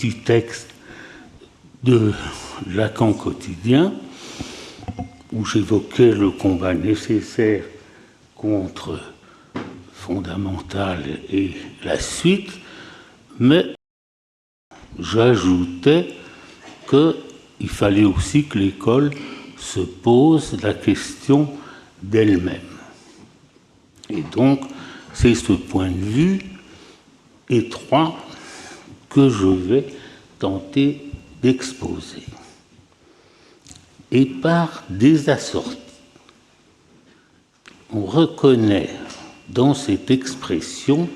petit texte de Lacan quotidien, où j'évoquais le combat nécessaire contre fondamental et la suite, mais j'ajoutais qu'il fallait aussi que l'école se pose la question d'elle-même. Et donc, c'est ce point de vue étroit que je vais tenter d'exposer. Et par des assortis, on reconnaît dans cette expression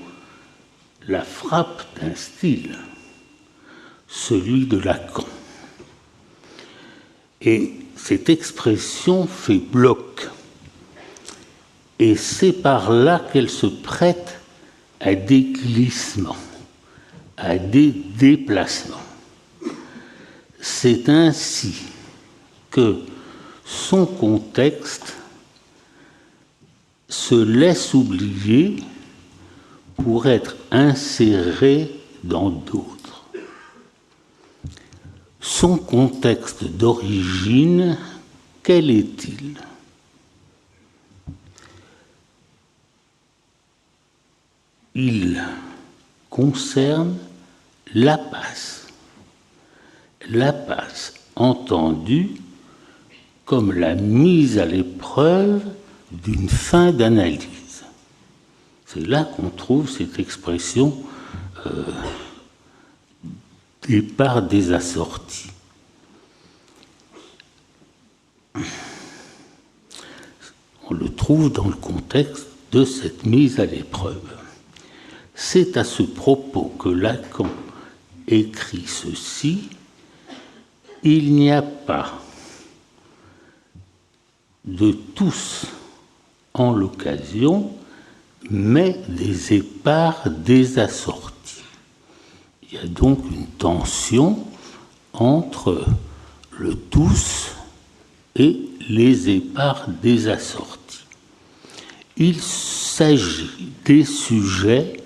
la frappe d'un style, celui de Lacan. Et cette expression fait bloc. Et c'est par là qu'elle se prête à des glissements, à des déplacements. C'est ainsi que son contexte se laisse oublier pour être inséré dans d'autres. Son contexte d'origine, quel est-il ? Il concerne la passe. La passe entendue comme la mise à l'épreuve d'une fin d'analyse. C'est là qu'on trouve cette expression départ des assortis. On le trouve dans le contexte de cette mise à l'épreuve. C'est à ce propos que Lacan écrit ceci: il n'y a pas de tous en l'occasion, mais des épars désassortis. Il y a donc une tension entre le tous et les épars désassortis. Il s'agit des sujets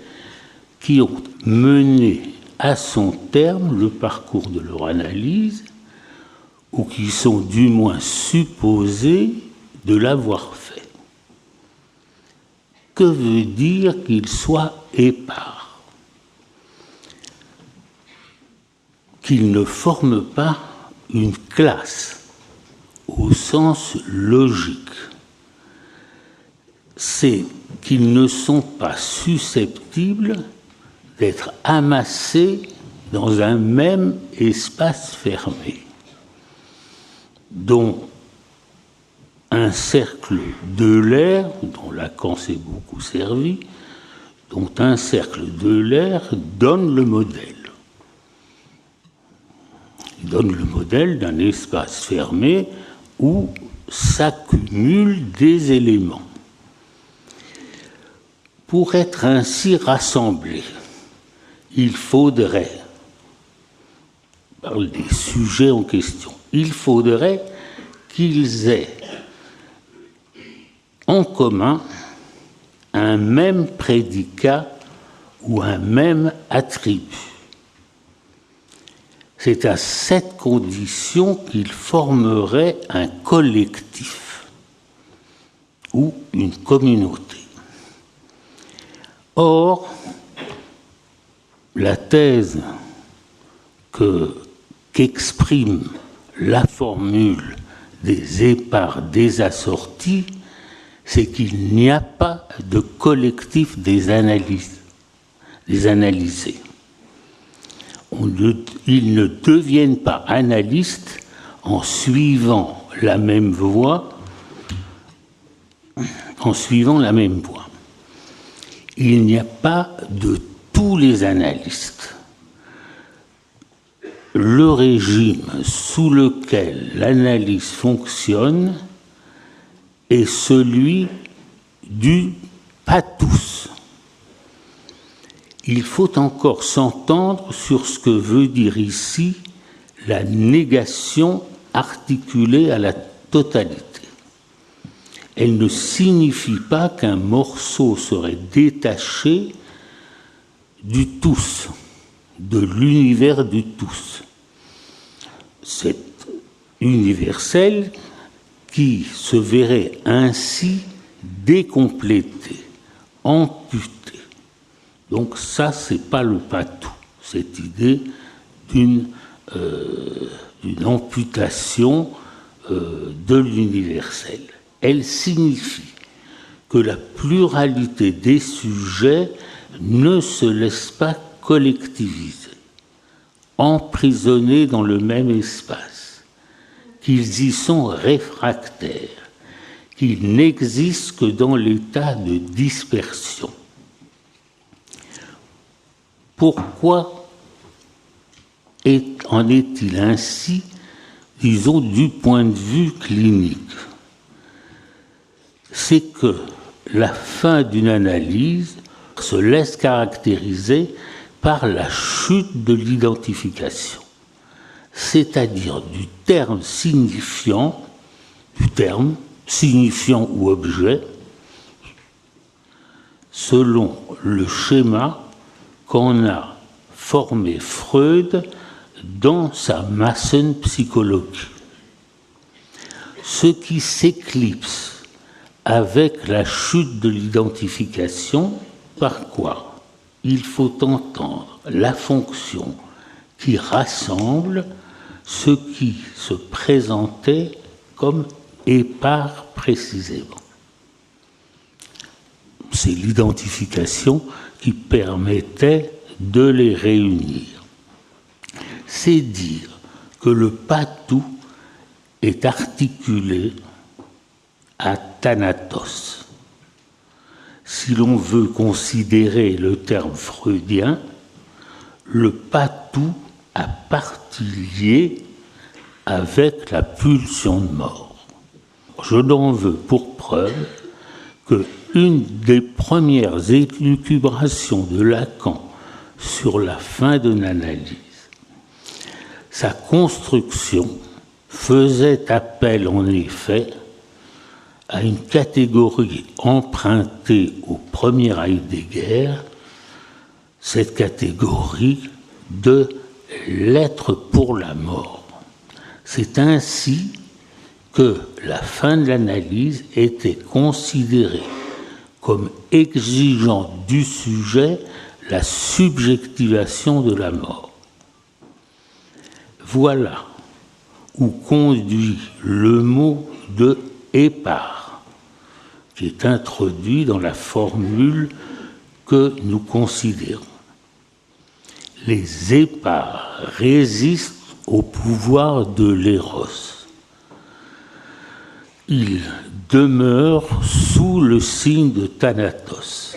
qui ont mené à son terme le parcours de leur analyse, ou qui sont du moins supposés de l'avoir fait. Que veut dire qu'ils soient épars ? Qu'ils ne forment pas une classe au sens logique. C'est qu'ils ne sont pas susceptibles d'être amassés dans un même espace fermé, dont un cercle d'Euler, dont Lacan s'est beaucoup servi, dont un cercle d'Euler donne le modèle. Il donne le modèle d'un espace fermé où s'accumulent des éléments. Pour être ainsi rassemblés, il faudrait, parle des sujets en question, il faudrait qu'ils aient en commun un même prédicat ou un même attribut. C'est à cette condition qu'ils formeraient un collectif ou une communauté. Or, la thèse qu'exprime la formule des épars désassortis, c'est qu'il n'y a pas de collectif des analysés. Ils ne deviennent pas analystes en suivant la même voie. Il n'y a pas de tous les analystes. Le régime sous lequel l'analyse fonctionne est celui du pas tous. Il faut encore s'entendre sur ce que veut dire ici la négation articulée à la totalité. Elle ne signifie pas qu'un morceau serait détaché du tous, de l'univers du tous. Cet universel qui se verrait ainsi décomplété, amputé. Donc ça, c'est pas le patou, cette idée d'une amputation de l'universel. Elle signifie que la pluralité des sujets ne se laisse pas collectiviser, emprisonnés dans le même espace, qu'ils y sont réfractaires, qu'ils n'existent que dans l'état de dispersion. Pourquoi en est-il ainsi, disons, du point de vue clinique? C'est que la fin d'une analyse se laisse caractériser par la chute de l'identification, c'est-à-dire du terme signifiant ou objet, selon le schéma qu'en a formé Freud dans sa Massenpsychologie. Ce qui s'éclipse avec la chute de l'identification, par quoi il faut entendre la fonction qui rassemble ce qui se présentait comme épars précisément. C'est l'identification qui permettait de les réunir. C'est dire que le patou est articulé à Thanatos. Si l'on veut considérer le terme freudien, le patou a partie liée avec la pulsion de mort. Je n'en veux pour preuve qu'une des premières élucubrations de Lacan sur la fin de l'analyse, sa construction faisait appel en effet à une catégorie empruntée au premier Heidegger, cette catégorie de l'être pour la mort. C'est ainsi que la fin de l'analyse était considérée comme exigeant du sujet la subjectivation de la mort. Voilà où conduit le mot de épars, qui est introduit dans la formule que nous considérons. Les épars résistent au pouvoir de l'éros. Ils demeurent sous le signe de Thanatos.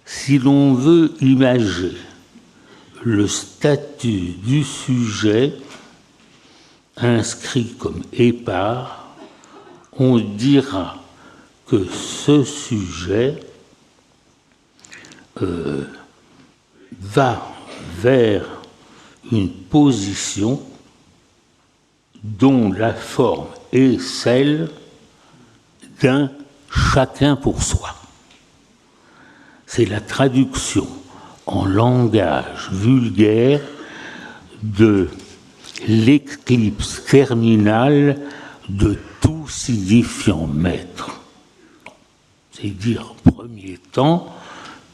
Si l'on veut imager le statut du sujet inscrit comme épars, on dira que ce sujet va vers une position dont la forme est celle d'un chacun pour soi. C'est la traduction en langage vulgaire de l'éclipse terminale de tout signifiant maître. C'est dire, en premier temps,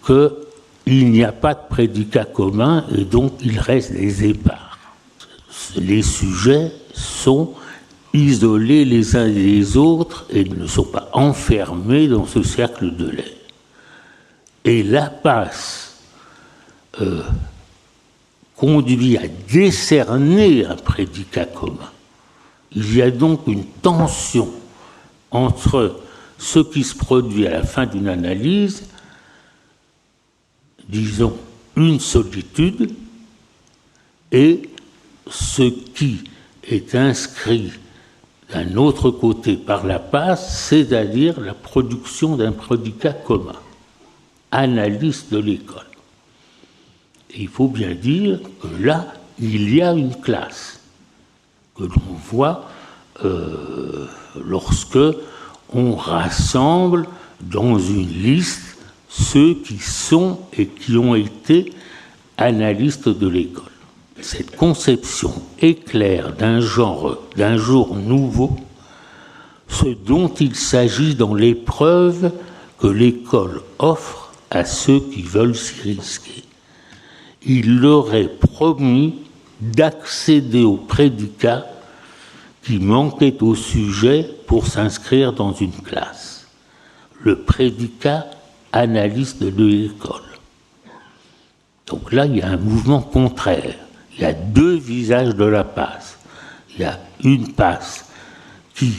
qu'il n'y a pas de prédicat commun et donc il reste des épars. Les sujets sont isolés les uns des autres et ne sont pas enfermés dans ce cercle de l'air. Et la passe conduit à décerner un prédicat commun. Il y a donc une tension entre ce qui se produit à la fin d'une analyse, disons une solitude, et ce qui est inscrit d'un autre côté par la passe, c'est-à-dire la production d'un prédicat commun, analyse de l'école. Et il faut bien dire que là, il y a une classe que l'on voit lorsque on rassemble dans une liste ceux qui sont et qui ont été analyste de l'école. Cette conception éclaire d'un jour nouveau, ce dont il s'agit dans l'épreuve que l'école offre à ceux qui veulent s'y risquer. Il leur est promis d'accéder au prédicat qui manquait au sujet pour s'inscrire dans une classe. Le prédicat analyste de l'école. Donc là, il y a un mouvement contraire. Il y a deux visages de la passe. Il y a une passe qui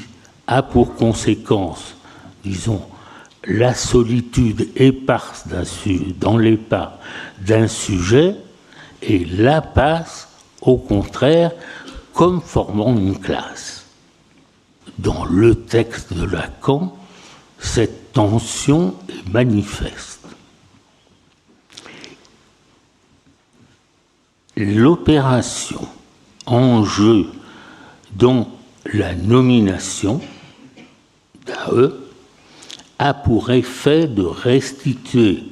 a pour conséquence, disons, la solitude éparse dans les pas d'un sujet, et la passe, au contraire, comme formant une classe. Dans le texte de Lacan, cette tension est manifeste. L'opération en jeu dans la nomination d'AE a pour effet de restituer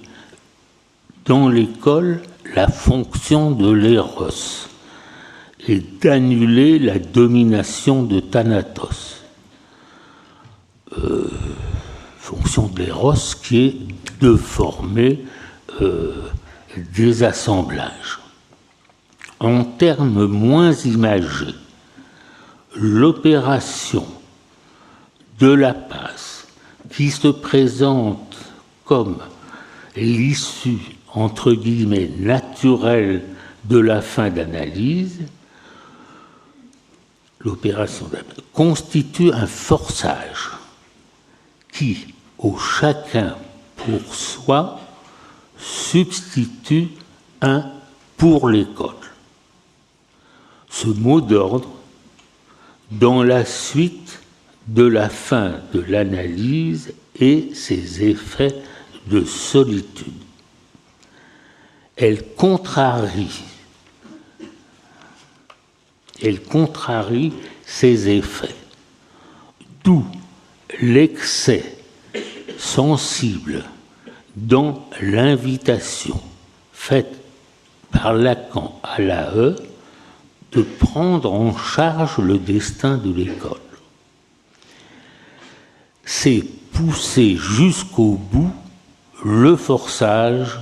dans l'école la fonction de l'éros et d'annuler la domination de Thanatos. Fonction de l'éros qui est de former des assemblages. En termes moins imagés, l'opération de la passe qui se présente comme l'issue, entre guillemets, naturelle de la fin d'analyse, l'opération constitue un forçage qui, au chacun pour soi, substitue un pour l'école. Ce mot d'ordre, dans la suite de la fin de l'analyse et ses effets de solitude. Elle contrarie ses effets, d'où l'excès sensible dans l'invitation faite par Lacan à l'AE de prendre en charge le destin de l'école. C'est pousser jusqu'au bout le forçage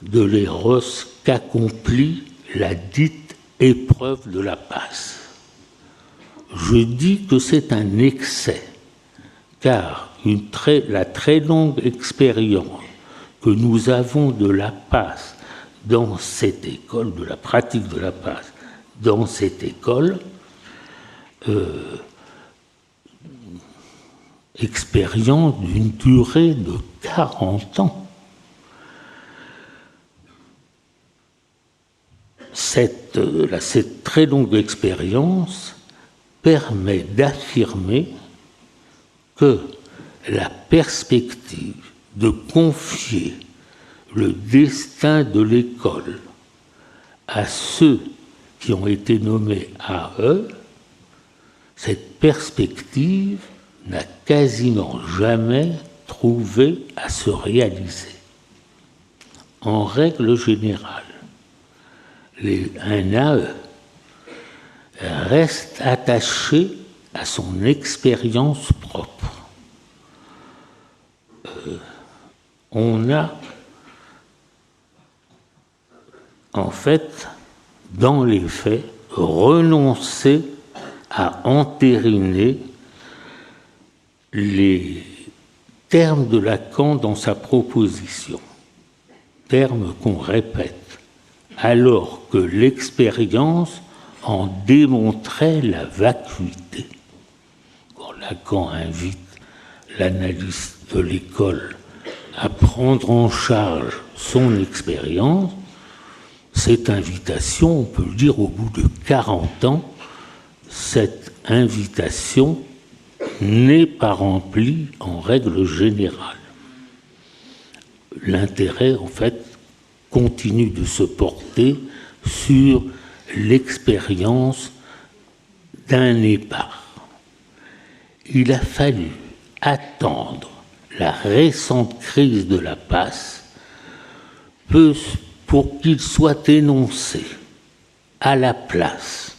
de l'éros qu'accomplit la dite épreuve de la passe. Je dis que c'est un excès, car la très longue expérience que nous avons de la passe dans cette école, de la pratique de la passe dans cette école, expérience d'une durée de 40 ans. Cette très longue expérience permet d'affirmer que la perspective de confier le destin de l'école à ceux qui ont été nommés AE, cette perspective n'a quasiment jamais trouvé à se réaliser. En règle générale, un AE reste attaché à son expérience propre. On a, en fait, dans les faits, renoncé à entériner les termes de Lacan dans sa proposition, termes qu'on répète, alors que l'expérience en démontrait la vacuité. Quand Lacan invite l'analyste de l'école à prendre en charge son expérience, cette invitation, on peut le dire au bout de 40 ans, cette invitation n'est pas remplie en règle générale. L'intérêt, en fait, continue de se porter sur l'expérience d'un épars. Il a fallu attendre la récente crise de la passe pour qu'il soit énoncé à la place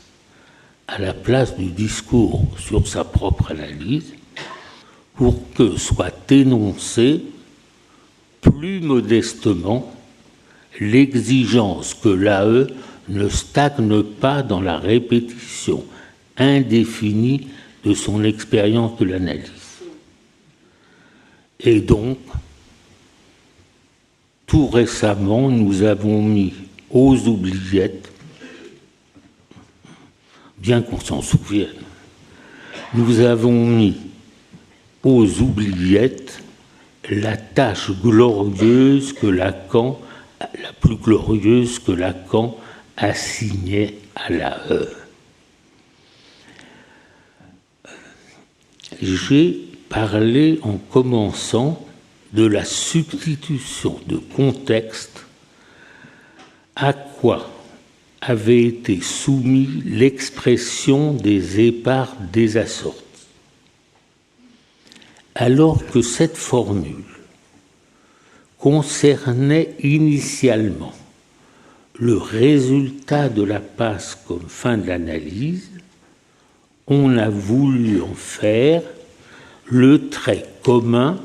du discours sur sa propre analyse, pour que soit énoncé plus modestement l'exigence que l'AE ne stagne pas dans la répétition indéfinie de son expérience de l'analyse. Et donc, tout récemment, nous avons mis aux oubliettes, bien qu'on s'en souvienne, nous avons mis aux oubliettes la tâche glorieuse que Lacan, la plus glorieuse que Lacan assignait à l'AE. J'ai parlé en commençant de la substitution de contexte à quoi avait été soumis l'expression des épars désassortis. Alors que cette formule concernait initialement le résultat de la passe comme fin de l'analyse, on a voulu en faire le trait commun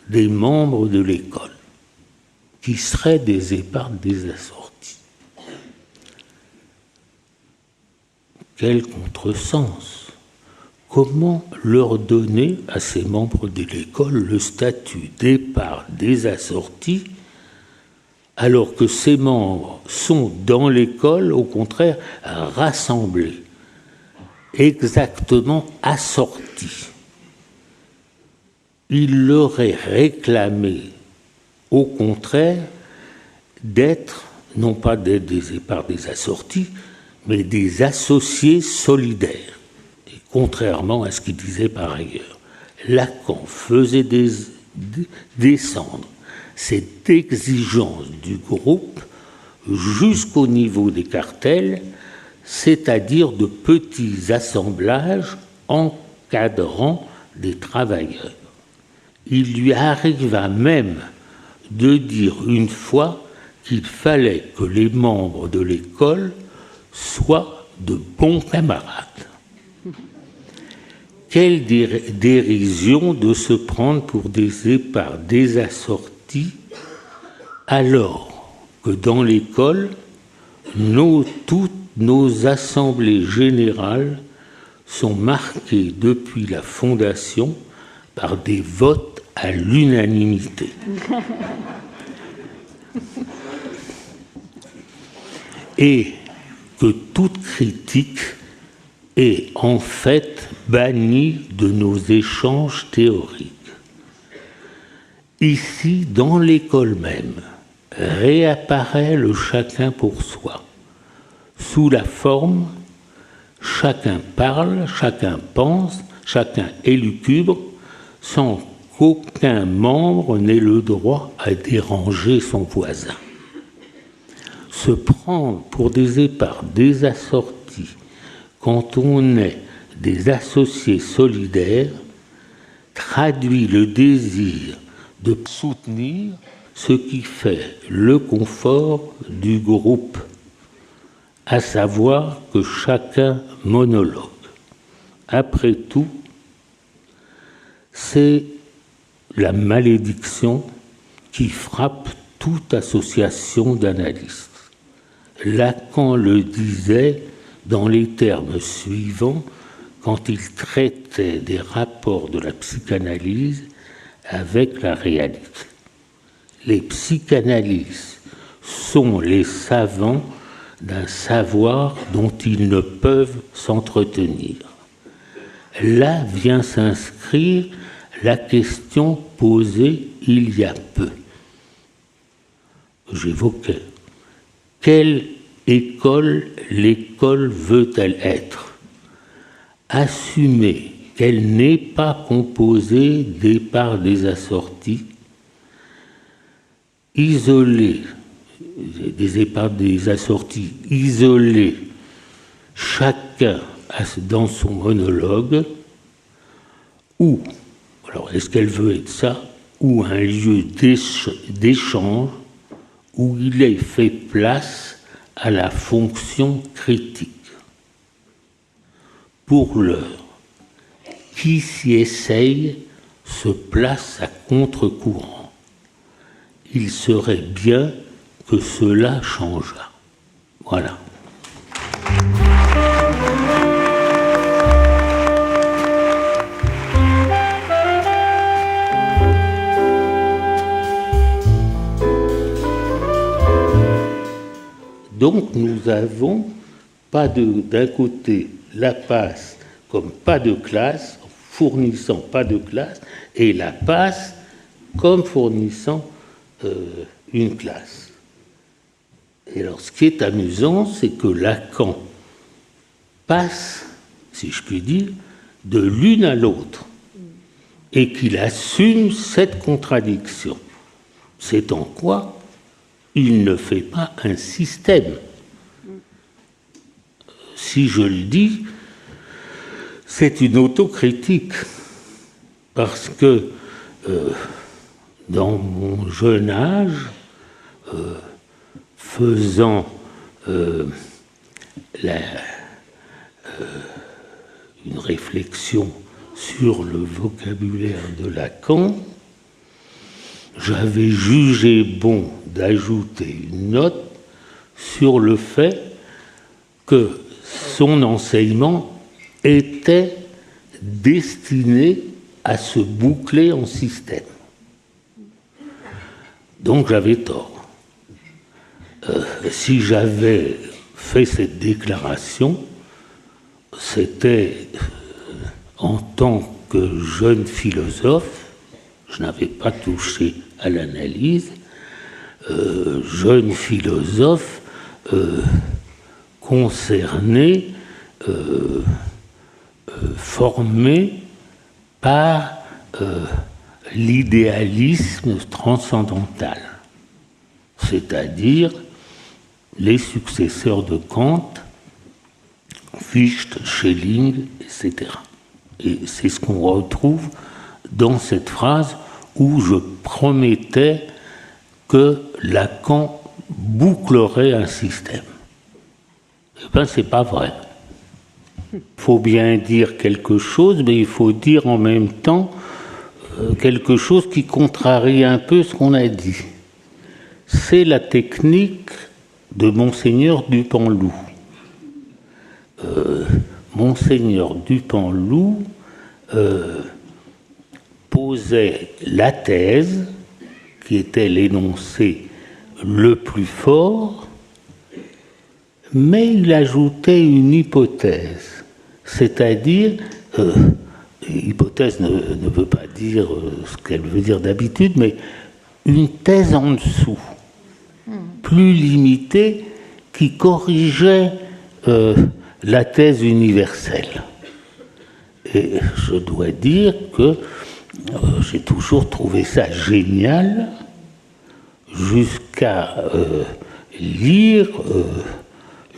des membres de l'école, qui seraient des épars désassortis. Quel contresens! Comment leur donner à ces membres de l'école le statut d'épars désassortis alors que ces membres sont dans l'école, au contraire, rassemblés, exactement assortis? Il leur est réclamé, au contraire, d'être, non pas d'être des épars désassortis, mais des associés solidaires. Et contrairement à ce qu'il disait par ailleurs, Lacan faisait descendre cette exigence du groupe jusqu'au niveau des cartels, c'est-à-dire de petits assemblages encadrant des travailleurs. Il lui arriva même de dire une fois qu'il fallait que les membres de l'école soient de bons camarades. Quelle dérision de se prendre pour des épars désassortis alors que dans l'école, toutes nos assemblées générales sont marquées depuis la fondation par des votes à l'unanimité. Et que toute critique est en fait bannie de nos échanges théoriques. Ici, dans l'école même, réapparaît le chacun pour soi, sous la forme chacun parle, chacun pense, chacun élucubre, sans qu'aucun membre n'ait le droit à déranger son voisin. Se prendre pour des épars désassortis quand on est des associés solidaires traduit le désir de soutenir ce qui fait le confort du groupe, à savoir que chacun monologue. Après tout, c'est la malédiction qui frappe toute association d'analystes. Lacan le disait dans les termes suivants quand il traitait des rapports de la psychanalyse avec la réalité. Les psychanalystes sont les savants d'un savoir dont ils ne peuvent s'entretenir. Là vient s'inscrire la question posée il y a peu. J'évoquais. Quelle école l'école veut-elle être? Assumer qu'elle n'est pas composée d'épars désassortis, isoler des épars désassortis, isoler chacun dans son monologue, ou, alors est-ce qu'elle veut être ça, ou un lieu d'échange où il est fait place à la fonction critique. Pour l'heure, qui s'y essaye se place à contre-courant. Il serait bien que cela changeât. Voilà. Donc nous avons d'un côté la passe comme pas de classe, fournissant pas de classe, et la passe comme fournissant une classe. Et alors ce qui est amusant, c'est que Lacan passe, si je puis dire, de l'une à l'autre, et qu'il assume cette contradiction. C'est en quoi il ne fait pas un système. Si je le dis, c'est une autocritique, parce que dans mon jeune âge, faisant une réflexion sur le vocabulaire de Lacan, j'avais jugé bon d'ajouter une note sur le fait que son enseignement était destiné à se boucler en système. Donc j'avais tort. Si j'avais fait cette déclaration, c'était en tant que jeune philosophe, je n'avais pas touché à l'analyse, jeune philosophe concerné, formé par l'idéalisme transcendantal, c'est-à-dire les successeurs de Kant, Fichte, Schelling, etc. Et c'est ce qu'on retrouve dans cette phrase où je promettais que Lacan bouclerait un système. Eh bien, c'est pas vrai. Il faut bien dire quelque chose, mais il faut dire en même temps quelque chose qui contrarie un peu ce qu'on a dit. C'est la technique de Monseigneur Dupanloup. Monseigneur Dupanloup posait la thèse, qui était l'énoncé le plus fort, mais il ajoutait une hypothèse, c'est-à-dire, hypothèse ne veut pas dire ce qu'elle veut dire d'habitude, mais une thèse en dessous, plus limitée, qui corrigeait la thèse universelle. Et je dois dire que j'ai toujours trouvé ça génial, jusqu'à lire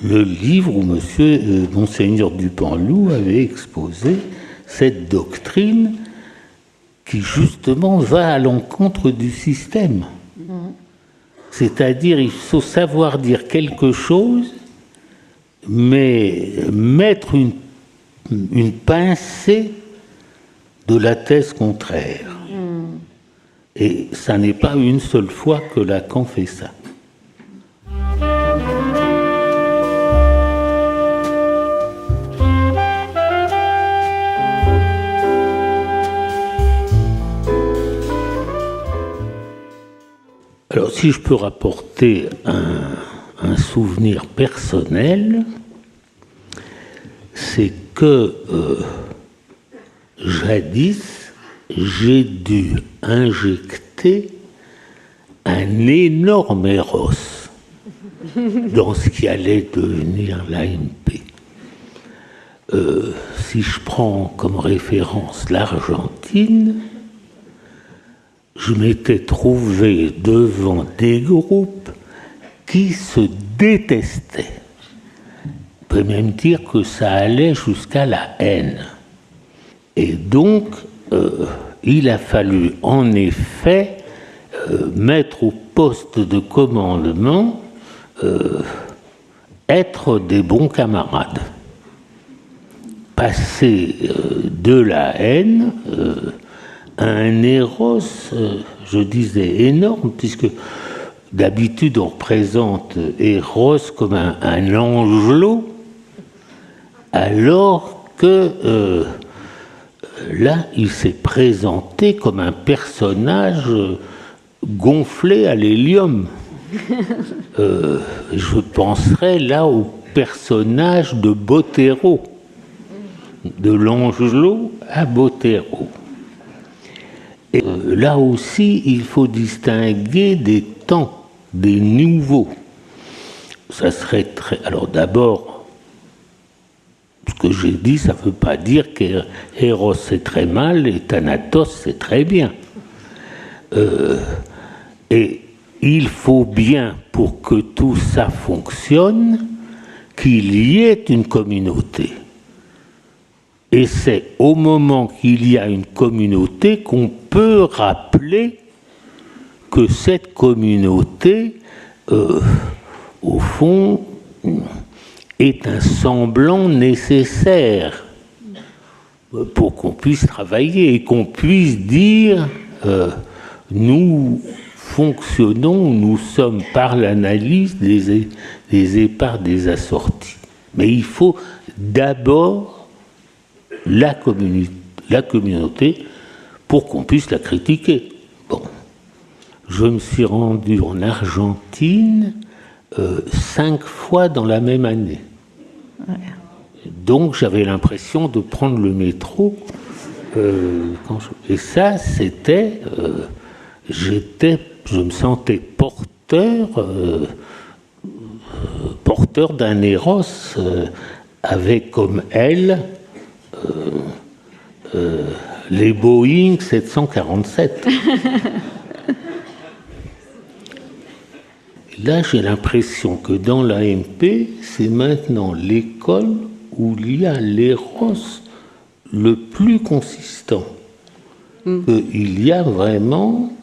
le livre où Monseigneur Dupanloup avait exposé cette doctrine qui justement va à l'encontre du système. C'est-à-dire, il faut savoir dire quelque chose, mais mettre une pincée de la thèse contraire. Et ça n'est pas une seule fois que Lacan fait ça. Alors, si je peux rapporter un souvenir personnel, c'est que jadis, j'ai dû injecter un énorme éros dans ce qui allait devenir l'AMP. Si je prends comme référence l'Argentine, je m'étais trouvé devant des groupes qui se détestaient. On peut même dire que ça allait jusqu'à la haine. Et donc, il a fallu en effet mettre au postes de commandement être des bons camarades. Passer de la haine à un éros, je disais, énorme, puisque d'habitude on représente Eros comme un angelot, alors que là il s'est présenté comme un personnage gonflé à l'hélium. Je penserais là au personnage de Botero, de l'angelot à Botero. Et là aussi, il faut distinguer des temps, des nouveaux. Ça serait très. Alors d'abord, ce que j'ai dit, ça ne veut pas dire qu'Eros c'est très mal et Thanatos c'est très bien. Et il faut bien, pour que tout ça fonctionne, qu'il y ait une communauté. Et c'est au moment qu'il y a une communauté qu'on peut rappeler que cette communauté, au fond, est un semblant nécessaire pour qu'on puisse travailler et qu'on puisse dire nous fonctionnons, nous sommes par l'analyse des éparts des assortis. Mais il faut d'abord la communauté pour qu'on puisse la critiquer. Bon, je me suis rendu en Argentine 5 fois dans la même année. Ouais. Donc j'avais l'impression de prendre le métro. Et ça, c'était... je me sentais porteur d'un Eros avec comme elle les Boeing 747. Là, j'ai l'impression que dans l'AMP, c'est maintenant l'école où il y a l'Eros le plus consistant. Il y a vraiment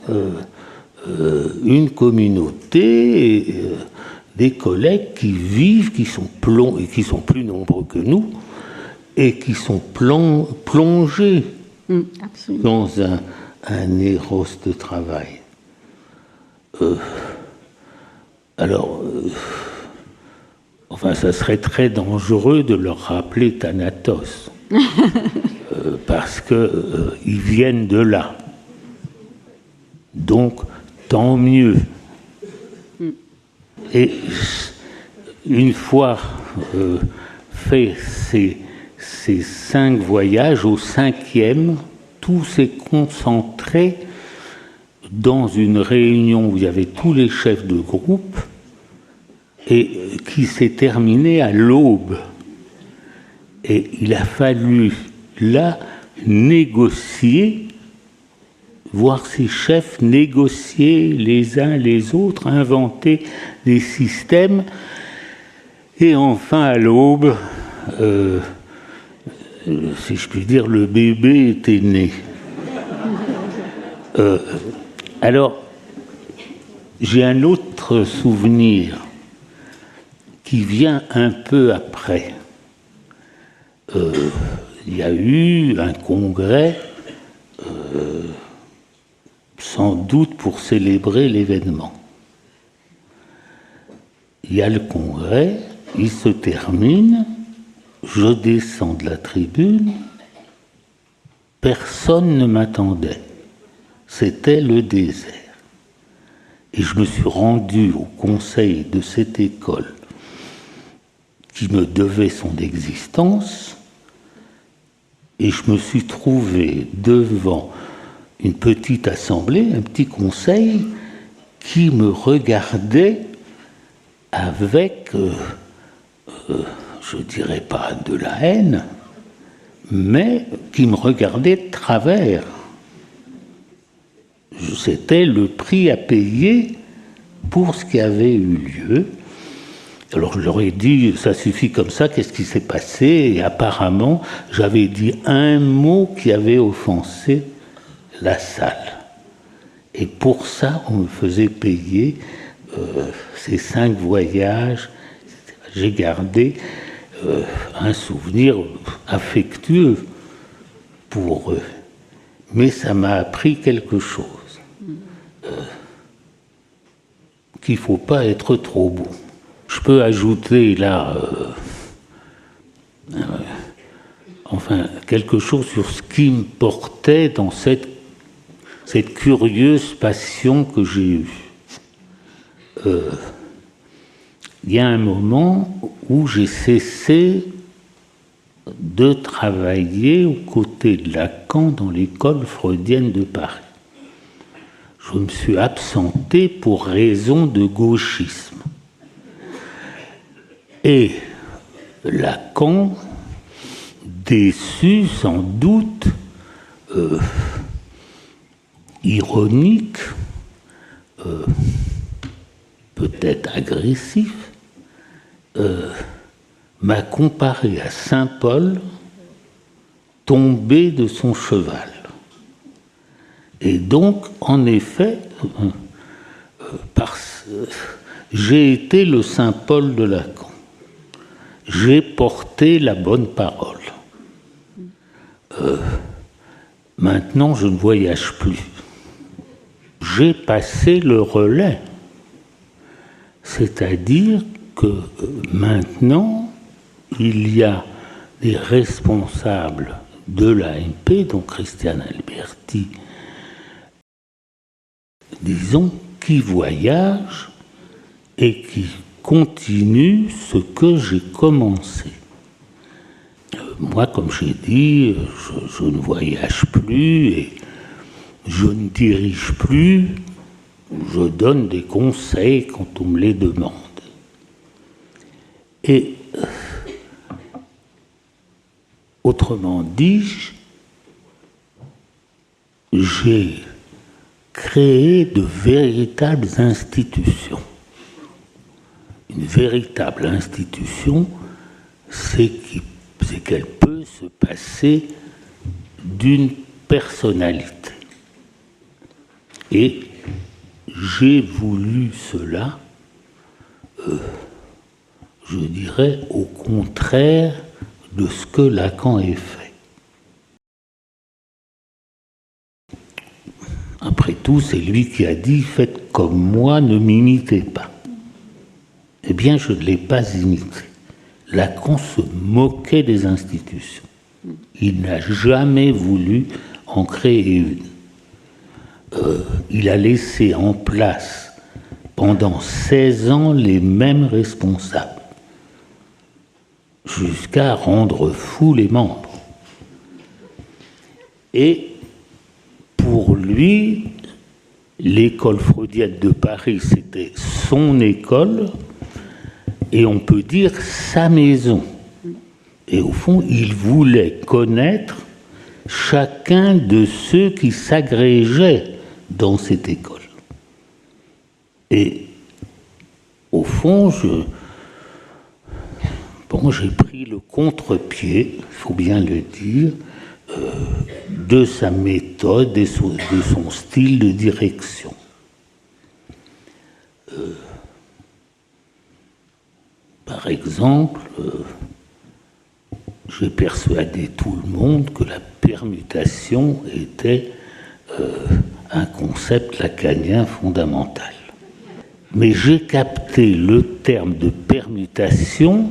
une communauté, des collègues qui vivent, qui sont plus nombreux que nous, et qui sont plongés dans un Eros de travail. Enfin, ça serait très dangereux de leur rappeler Thanatos, parce qu'ils viennent de là. Donc, tant mieux. Et une fois fait ces 5 voyages, au 5e, tout s'est concentré dans une réunion où il y avait tous les chefs de groupe et qui s'est terminée à l'aube. Et il a fallu, là, négocier, voir ces chefs négocier les uns les autres, inventer des systèmes. Et enfin, à l'aube, si je puis dire, le bébé était né. Alors, j'ai un autre souvenir qui vient un peu après. Il y a eu un congrès, sans doute pour célébrer l'événement. Il y a le congrès, il se termine, je descends de la tribune, personne ne m'attendait. C'était le désert. Et je me suis rendu au conseil de cette école qui me devait son existence, et je me suis trouvé devant une petite assemblée, un petit conseil, qui me regardait avec, je dirais pas de la haine, mais qui me regardait de travers. C'était le prix à payer pour ce qui avait eu lieu. Alors je leur ai dit, ça suffit comme ça, qu'est-ce qui s'est passé? Et apparemment, j'avais dit un mot qui avait offensé la salle. Et pour ça, on me faisait payer ces 5 voyages. J'ai gardé un souvenir affectueux pour eux. Mais ça m'a appris quelque chose. Qu'il ne faut pas être trop beau. Je peux ajouter là, quelque chose sur ce qui me portait dans cette curieuse passion que j'ai eue. Il y a un moment où j'ai cessé de travailler aux côtés de Lacan dans l'école freudienne de Paris. Je me suis absenté pour raison de gauchisme. Et Lacan, déçu sans doute, ironique, peut-être agressif, m'a comparé à Saint Paul tombé de son cheval. Et donc, en effet, j'ai été le Saint Paul de Lacan. J'ai porté la bonne parole. Maintenant, je ne voyage plus. J'ai passé le relais. C'est-à-dire que maintenant, il y a des responsables de l'AMP, donc Christiane Alberti, disons, qui voyagent et qui continuent ce que j'ai commencé. Moi, comme j'ai dit, je ne voyage plus et je ne dirige plus, je donne des conseils quand on me les demande. Et autrement dit, j'ai créé de véritables institutions. Une véritable institution, c'est qu'elle peut se passer d'une personnalité. Et j'ai voulu cela, je dirais, au contraire de ce que Lacan ait fait. Après tout, c'est lui qui a dit « Faites comme moi, ne m'imitez pas ». Eh bien, je ne l'ai pas imité. Lacan se moquait des institutions. Il n'a jamais voulu en créer une. Il a laissé en place pendant 16 ans les mêmes responsables, jusqu'à rendre fous les membres. Et pour lui, l'école freudienne de Paris, c'était son école, et on peut dire sa maison. Et au fond, il voulait connaître chacun de ceux qui s'agrégeaient dans cette école. Et au fond, j'ai pris le contre-pied, il faut bien le dire, de sa méthode et de son style de direction. Par exemple, j'ai persuadé tout le monde que la permutation était un concept lacanien fondamental. Mais j'ai capté le terme de permutation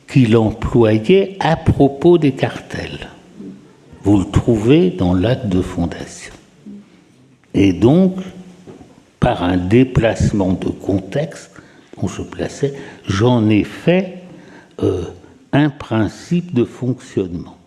qu'il employait à propos des cartels. Vous le trouvez dans l'acte de fondation. Et donc, par un déplacement de contexte dont je plaçais, j'en ai fait un principe de fonctionnement.